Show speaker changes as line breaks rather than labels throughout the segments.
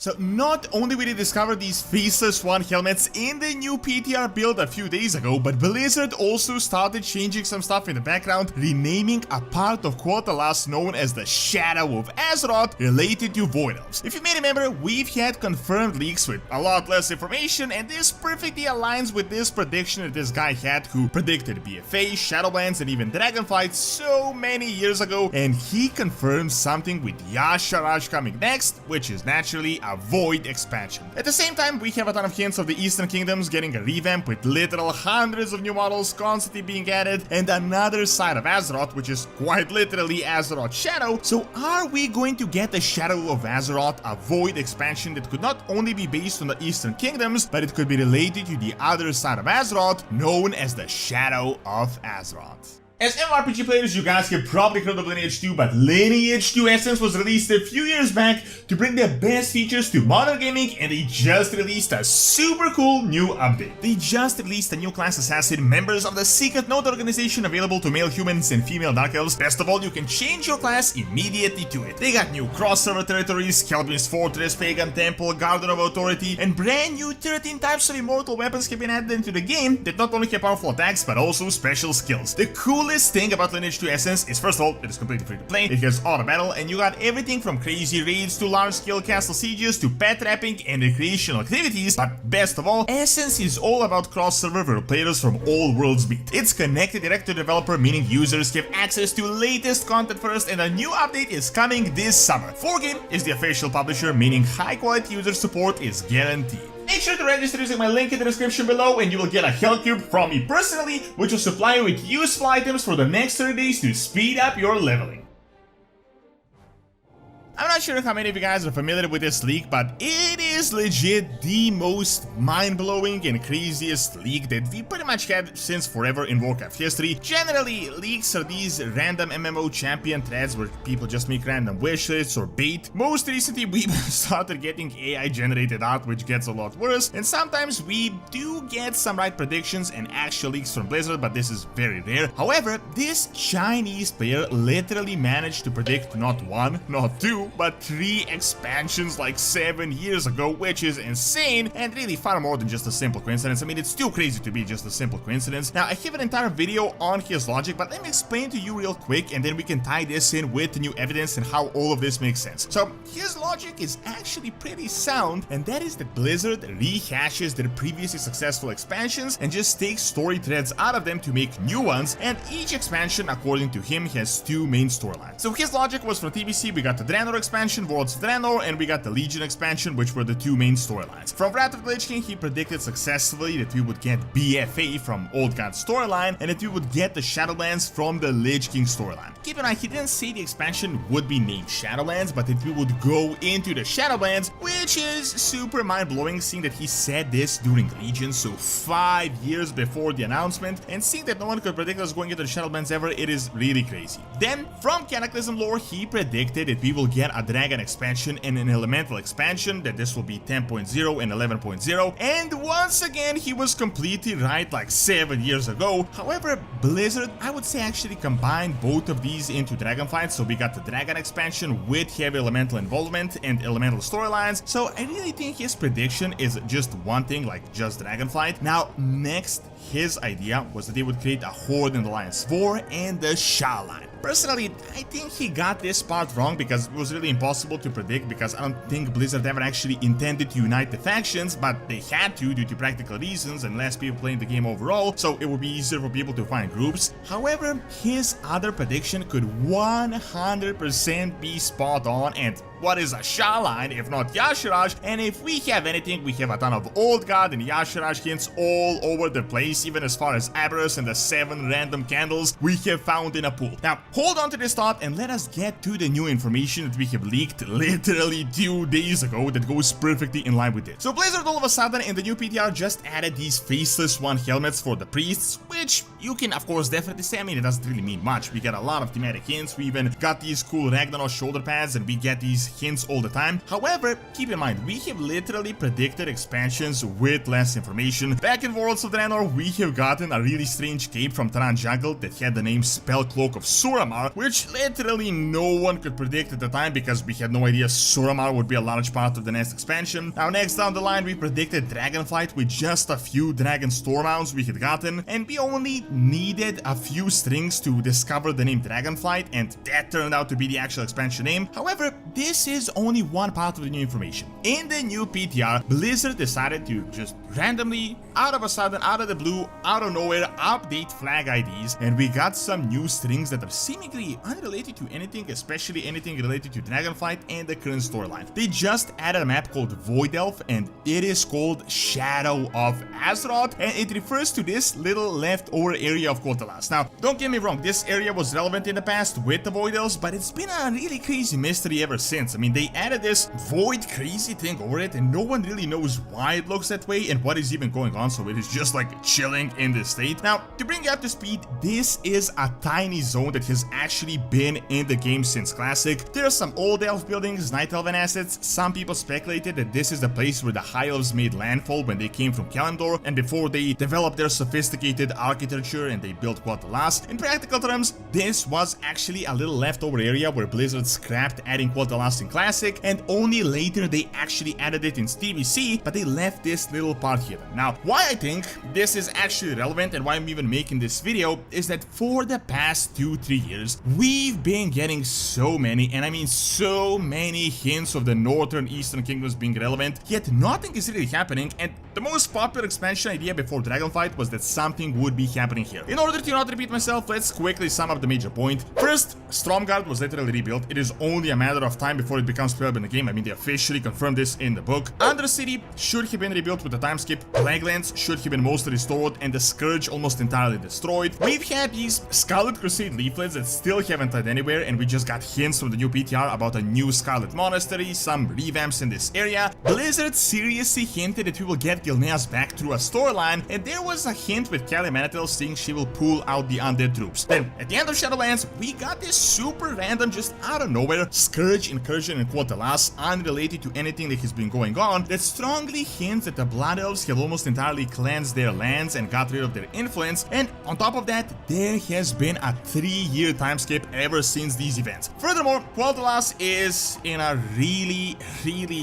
So not only did we discover these faceless one helmets in the new PTR build a few days ago, but Blizzard also started changing some stuff in the background, renaming a part of Quel'Thalas known as the Shadow of Azeroth related to Void Elves. If you may remember, we've had confirmed leaks with a lot less information, and this perfectly aligns with this prediction that this guy had who predicted BFA, Shadowlands, and even Dragonflight so many years ago, and he confirmed something with Y'Shaarj coming next, which is naturally a Void expansion. At the same time, we have a ton of hints of the Eastern Kingdoms getting a revamp with literal hundreds of new models constantly being added, and another side of Azeroth, which is quite literally Azeroth Shadow. So are we going to get the Shadow of Azeroth, a Void expansion that could not only be based on the Eastern Kingdoms, but it could be related to the other side of Azeroth, known as the Shadow of Azeroth? As MMORPG players, you guys have probably heard of Lineage 2, but Lineage 2 Essence was released a few years back to bring the best features to modern gaming, and they just released a super cool new update. They just released a new class assassin, members of the Secret Node organization available to male humans and female dark elves. Best of all, you can change your class immediately to it. They got new cross-server territories, Kelvin's Fortress, Pagan Temple, Garden of Authority, and brand new 13 types of immortal weapons have been added into the game that not only have powerful attacks, but also special skills. The coolest thing about Lineage 2 Essence is, first of all, it is completely free to play, it has auto battle, and you got everything from crazy raids to large-scale castle sieges to pet trapping and recreational activities, but best of all, Essence is all about cross-server where players from all worlds meet. It's connected direct to the developer, meaning users have access to latest content first, and a new update is coming this summer. 4Game is the official publisher, meaning high-quality user support is guaranteed. Make sure to register using my link in the description below, and you will get a health cube from me personally, which will supply you with useful items for the next 30 days to speed up your leveling. I'm not sure how many of you guys are familiar with this leak, but it is legit the most mind-blowing and craziest leak that we pretty much had since forever in Warcraft history. Generally, leaks are these random MMO champion threads where people just make random wish lists or bait. Most recently, we started getting AI-generated art, which gets a lot worse, and sometimes we do get some right predictions and actual leaks from Blizzard, but this is very rare. However, this Chinese player literally managed to predict not one, not two, but 3 expansions like 7 years ago, which is insane and really far more than just a simple coincidence. I mean, it's too crazy to be just a simple coincidence. Now, I have an entire video on his logic, but let me explain to you real quick, and then we can tie this in with the new evidence and how all of this makes sense. So, his logic is actually pretty sound, and that is that Blizzard rehashes their previously successful expansions and just takes story threads out of them to make new ones, and each expansion, according to him, has 2 main storylines. So his logic was, from TBC, we got the Draenor expansion, Worlds of Draenor, and we got the Legion expansion, which were the 2 main storylines. From Wrath of the Lich King, he predicted successfully that we would get BFA from Old God storyline, and that we would get the Shadowlands from the Lich King storyline. Keep in mind, he didn't say the expansion would be named Shadowlands, but that we would go into the Shadowlands, which is super mind-blowing, seeing that he said this during Legion, so 5 years before the announcement, and seeing that no one could predict us going into the Shadowlands ever, it is really crazy. Then, from Cataclysm lore, he predicted that we will get a Dragon expansion and an Elemental expansion, that this will be 10.0 and 11.0, and once again, he was completely right like 7 years ago. However, Blizzard, I would say, actually combined both of these into Dragonflight, so we got the Dragon expansion with heavy Elemental involvement and Elemental storylines, so I really think his prediction is just one thing, like just Dragonflight. Now, next, his idea was that they would create a Horde and Alliance 4 and the Sha line. Personally, I think he got this part wrong because it was really impossible to predict, because I don't think Blizzard ever actually intended to unite the factions, but they had to due to practical reasons and less people playing the game overall, so it would be easier for people to find groups. However, his other prediction could 100% be spot on, and what is a Sha line if not Y'Shaarj? And if we have anything, we have a ton of Old God and Y'Shaarj hints all over the place, even as far as Aberrus and the 7 random candles we have found in a pool. Now, hold on to this thought and let us get to the new information that we have leaked literally 2 days ago that goes perfectly in line with it. So Blizzard all of a sudden in the new PTR just added these faceless one helmets for the priests, which you can of course definitely say, I mean, it doesn't really mean much. We get a lot of thematic hints, we even got these cool Ragnaros shoulder pads, and we get these hints all the time. However, keep in mind, we have literally predicted expansions with less information. Back in Worlds of Draenor, we have gotten a really strange cape from Taran Jungle that had the name Spellcloak of Suramar, which literally no one could predict at the time because we had no idea Suramar would be a large part of the next expansion. Now next down the line, we predicted Dragonflight with just a few Dragon Stormhounds we had gotten, and we only needed a few strings to discover the name Dragonflight, and that turned out to be the actual expansion name. However, this is only one part of the new information. In the new PTR, Blizzard decided to just randomly, out of a sudden, out of the blue, out of nowhere, update flag IDs, and we got some new strings that are seemingly unrelated to anything, especially anything related to Dragonflight and the current storyline. They just added a map called Void Elf, and it is called Shadow of Azeroth, and it refers to this little leftover area of Quel'Thalas. Now, don't get me wrong, this area was relevant in the past with the Void Elves, but it's been a really crazy mystery ever since. I mean, they added this void crazy thing over it, and no one really knows why it looks that way and what is even going on, so it is just like chilling in this state. Now, to bring you up to speed, this is a tiny zone that has actually been in the game since Classic. There are some old elf buildings, night elven assets. Some people speculated that this is the place where the high elves made landfall when they came from Kalimdor, and before they developed their sophisticated architecture and they built Quel'Thalas. In practical terms, this was actually a little leftover area where Blizzard scrapped adding Quel'Thalas in Classic, and only later they actually added it in TBC, but they left this little part hidden. Now, why I think this is actually relevant and why I'm even making this video is that for the past 2-3 years, we've been getting so many, and I mean so many hints of the northern eastern kingdoms being relevant, yet nothing is really happening, and the most popular expansion idea before Dragonflight was that something would be happening here. In order to not repeat myself, let's quickly sum up the major point. First, Stromgarde was literally rebuilt. It is only a matter of time before it becomes playable in the game. I mean, they officially confirmed this in the book. Undercity should have been rebuilt with the time skip. Plaguelands should have been mostly restored, and the Scourge almost entirely destroyed. We've had these Scarlet Crusade leaflets that still haven't led anywhere, and we just got hints from the new PTR about a new Scarlet Monastery, some revamps in this area. Blizzard seriously hinted that we will get Gilenas back through a storyline, and there was a hint with Kali Manatell saying she will pull out the undead troops. Then, at the end of Shadowlands, we got this super random, just out of nowhere, Scourge incursion in Quel'Thalas, unrelated to anything that has been going on, that strongly hints that the Blood Elves have almost entirely cleansed their lands and got rid of their influence, and on top of that, there has been a 3-year time skip ever since these events. Furthermore, Quel'Thalas is in a really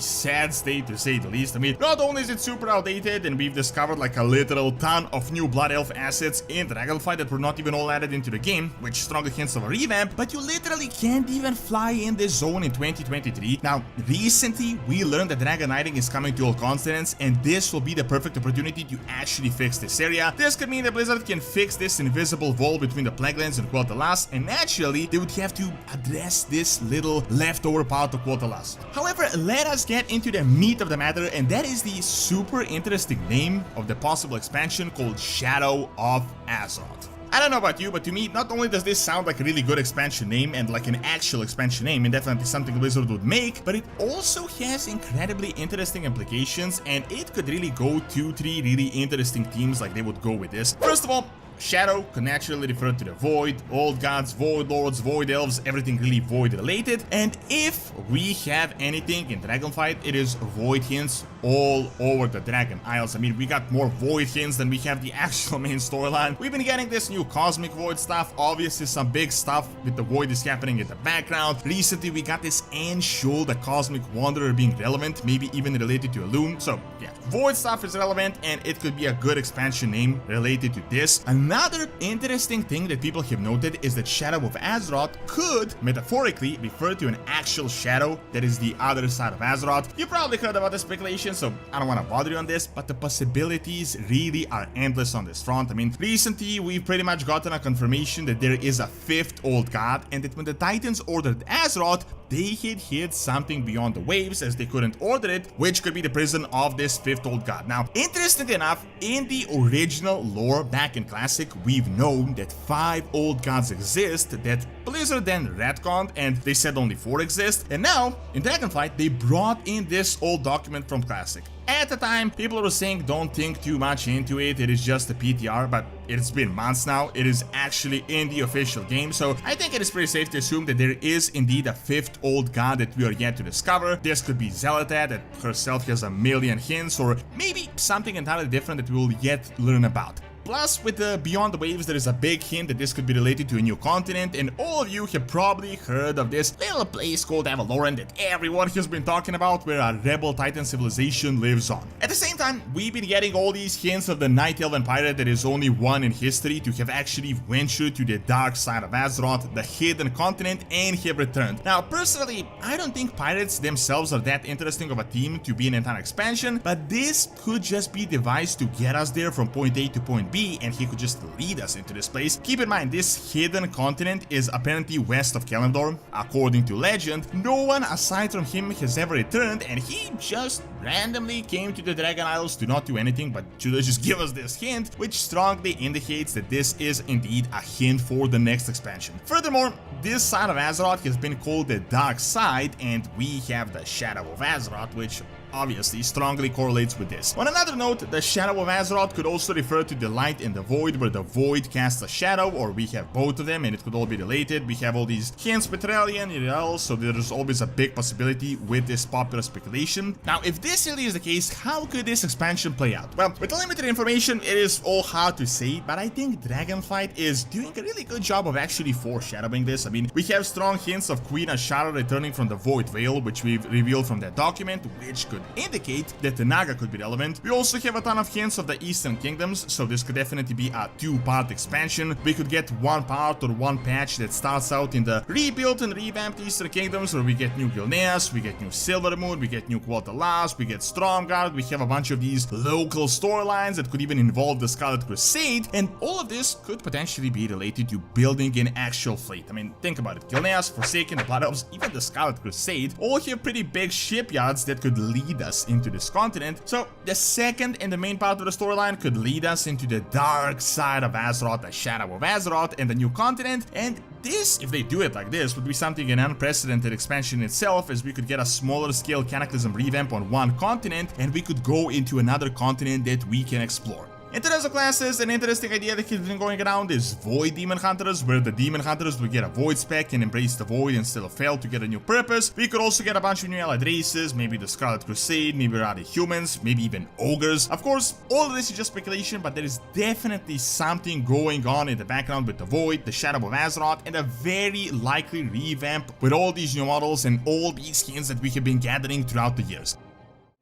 sad state, to say the least. I mean, not only is it super outdated, and we've discovered like a literal ton of new Blood Elf assets in Dragonflight that were not even all added into the game, which strongly hints of a revamp, but you literally can't even fly in this zone in 2023. Now, recently, we learned that Dragon Knighting is coming to all continents, and this will be the perfect opportunity to actually fix this area. This could mean that Blizzard can fix this invisible wall between the Plaguelands and Quel'Thalas, and naturally, they would have to address this little leftover part of Quel'Thalas. However, let us get into the meat of the matter, and that is the super interesting name of the possible expansion called Shadow of Azeroth. I don't know about you, but to me, not only does this sound like a really good expansion name and like an actual expansion name and definitely something Blizzard would make, but it also has incredibly interesting implications, and it could really go 2-3 really interesting themes like they would go with this. First of all, Shadow could naturally refer to the Void, Old Gods, Void Lords, Void Elves, everything really Void related, and if we have anything in Dragonflight, it is Void hints all over the Dragon Isles. I mean, we got more Void hints than we have the actual main storyline. We've been getting this new Cosmic Void stuff, obviously some big stuff with the Void is happening in the background. Recently, we got this Anshul, the Cosmic Wanderer, being relevant, maybe even related to a Loon, so yeah, Void stuff is relevant, and it could be a good expansion name related to this. Another interesting thing that people have noted is that Shadow of Azeroth could, metaphorically, refer to an actual shadow that is the other side of Azeroth. You probably heard about the speculation, so I don't want to bother you on this, but the possibilities really are endless on this front. I mean, recently we've pretty much gotten a confirmation that there is a 5th Old God, and that when the Titans ordered Azeroth, they had hid something beyond the waves as they couldn't order it, which could be the prison of this 5th Old God. Now, interestingly enough, in the original lore back in Classic, we've known that 5 Old Gods exist that Blizzard then retconned and they said only 4 exist, and now, in Dragonflight, they brought in this old document from Classic. At the time, people were saying don't think too much into it, it is just a PTR, but it's been months now, it is actually in the official game, so I think it is pretty safe to assume that there is indeed a 5th old god that we are yet to discover. This could be Zealotad, that herself has a million hints, or maybe something entirely different that we will yet learn about. Plus, with the Beyond the Waves, there is a big hint that this could be related to a new continent, and all of you have probably heard of this little place called Avaloran that everyone has been talking about, where a rebel titan civilization lives on. At the same time, we've been getting all these hints of the Night Elven pirate that is only one in history to have actually ventured to the dark side of Azeroth, the hidden continent, and have returned. Now, personally, I don't think pirates themselves are that interesting of a team to be an entire expansion, but this could just be devised to get us there from point A to point B, and he could just lead us into this place. Keep in mind, this hidden continent is apparently west of Kalimdor. According to legend, no one aside from him has ever returned, and he just randomly came to the Dragon Isles to not do anything but to just give us this hint, which strongly indicates that this is indeed a hint for the next expansion. Furthermore, this side of Azeroth has been called the Dark Side, and we have the Shadow of Azeroth, which obviously strongly correlates with this. On another note, the Shadow of Azeroth could also refer to the light and the void, where the void casts a shadow, or we have both of them and it could all be related. We have all these hints with Relian, so there's always a big possibility with this popular speculation. Now, if this really is the case, how could this expansion play out? Well, with the limited information, it is all hard to say, but I think Dragonflight is doing a really good job of actually foreshadowing this. I mean, we have strong hints of Queen Ashara returning from the Void Veil, which we've revealed from that document, which could indicate that the Naga could be relevant. We also have a ton of hints of the Eastern Kingdoms, so this could definitely be a 2-part expansion. We could get one part or one patch that starts out in the rebuilt and revamped Eastern Kingdoms, where we get new Gilenas, we get new Silvermoon, we get new Quel'Thalas, we get Stromgarde, we have a bunch of these local storylines that could even involve the Scarlet Crusade, and all of this could potentially be related to building an actual fleet. I mean, think about it. Gilenas, Forsaken, the Blood Elves, even the Scarlet Crusade all have pretty big shipyards that could lead us into this continent, so the second and the main part of the storyline could lead us into the dark side of Azeroth, the Shadow of Azeroth, and the new continent, and this, if they do it like this, would be something an unprecedented expansion in itself, as we could get a smaller scale Cataclysm revamp on one continent, and we could go into another continent that we can explore. In terms of classes, an interesting idea that has been going around is Void Demon Hunters, where the Demon Hunters will get a Void spec and embrace the Void instead of fail to get a new purpose. We could also get a bunch of new allied races, maybe the Scarlet Crusade, maybe other humans, maybe even ogres. Of course, all of this is just speculation, but there is definitely something going on in the background with the Void, the Shadow of Azeroth, and a very likely revamp with all these new models and all these skins that we have been gathering throughout the years.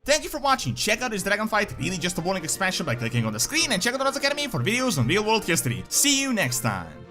Thank you for watching. Check out this Dragonflight, really just a boring expansion, by clicking on the screen, and check out the Academy for videos on real world history. See you next time.